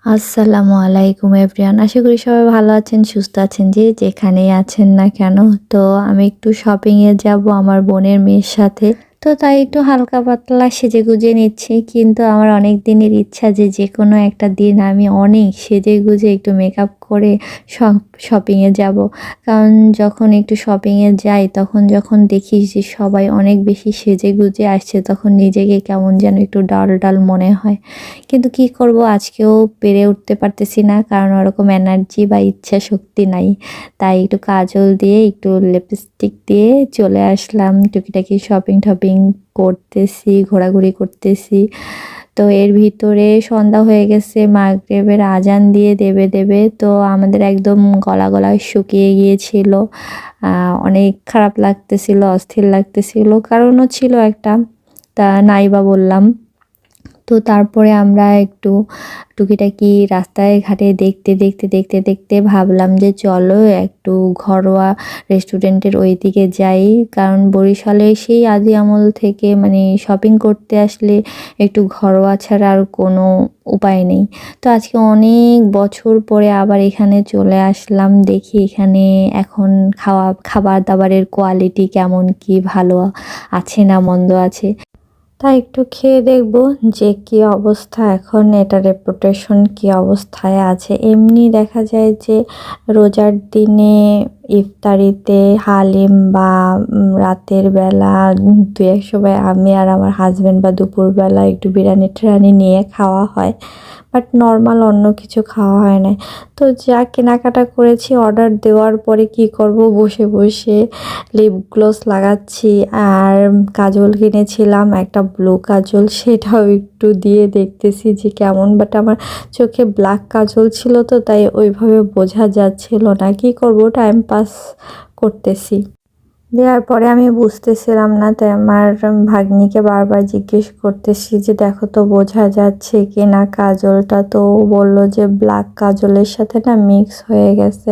আসসালামু আলাইকুম এভরিওয়ান। আশা করি সবাই ভালো আছেন, সুস্থ আছেন, যে যেখানেই আছেন না কেন। তো আমি একটু শপিংয়ে যাব আমার বোনের মেয়ের সাথে। তো তাই একটু হালকা পাতলা সেজেগুজে নিচ্ছি। কিন্তু আমার অনেক দিনের ইচ্ছা যে যেকোনো একটা দিন আমি অনেক সেজেগুজে একটু মেকআপ করে শপিংয়ে যাব। কারণ যখন একটু শপিংয়ে যাই তখন যখন দেখি যে সবাই অনেক বেশি সেজেগুজে আসছে তখন নিজেকে কেমন যেন একটু ডাল, ডাল মনে হয়। কিন্তু কি করব, আজকেও পেরে উঠতে পারতেছি না, কারণ ওরকম এনার্জি বা ইচ্ছা শক্তি নাই। তাই একটু কাজল দিয়ে একটু লিপস্টিক দিয়ে চলে আসলাম, টুকিটাকি শপিং করতেছি, ঘোরাঘুরি করতেছি। তো এর ভিতরে সন্ধ্যা হয়ে গেছে, মাগরিবের আজান দিয়ে দেবে। তো আমাদের একদম গলা শুকিয়ে গিয়েছিল। অনেক খারাপ লাগতেছিল, অস্থির লাগতেছিল, কারণও ছিল একটা, তা নাই বা বললাম। তো তারপরে আমরা একটু টুকিটাকি রাস্তায় ঘাটে দেখতে ভাবলাম যে চলো একটু ঘরোয়া রেস্টুরেন্টের ওই দিকে যাই। কারণ বরিশালে সেই আদি আমল থেকে মানে শপিং করতে আসলে একটু ঘরোয়া ছাড়া আর কোনো উপায় নেই। তো আজকে অনেক বছর পরে আবার এখানে চলে আসলাম, দেখি এখানে এখন খাবার দাবারের কোয়ালিটি কেমন, কি ভালো আছে না মন্দ আছে। তাই একটু খেয়ে দেখব যে কি অবস্থা, এখন এটা রেপুটেশন কি অবস্থায় আছে। এমনি দেখা যায় যে রোজার দিনে ইফতারিতে হালিম বা রাতের বেলা দু এক সময় আমি আর আমার হাজব্যান্ড বা দুপুরবেলা একটু বিরিয়ানি টিরানি নিয়ে খাওয়া হয়, বাট নর্মাল অন্য কিছু খাওয়া হয় না। তো যা কেনাকাটা করেছি অর্ডার দেওয়ার পরে কি করব, বসে বসে লিপ গ্লস লাগাচ্ছি। আর কাজল কিনেছিলাম একটা ব্লু কাজল, সেটাও একটু দিয়ে দেখতেছি যে কেমন, বাট আমার চোখে ব্ল্যাক কাজল ছিল তো তাই ওইভাবে বোঝা যাচ্ছিল না। কি করব, টাইম পাস করতেছি। দেওয়ার পরে আমি বুঝতেছিলাম না, তাই আমার ভাগ্নিকে বারবার জিজ্ঞেস করতেছি যে দেখো তো বোঝা যাচ্ছে কি না কাজলটা। তো ও বলল যে ব্ল্যাক কাজলের সাথে না মিক্স হয়ে গেছে।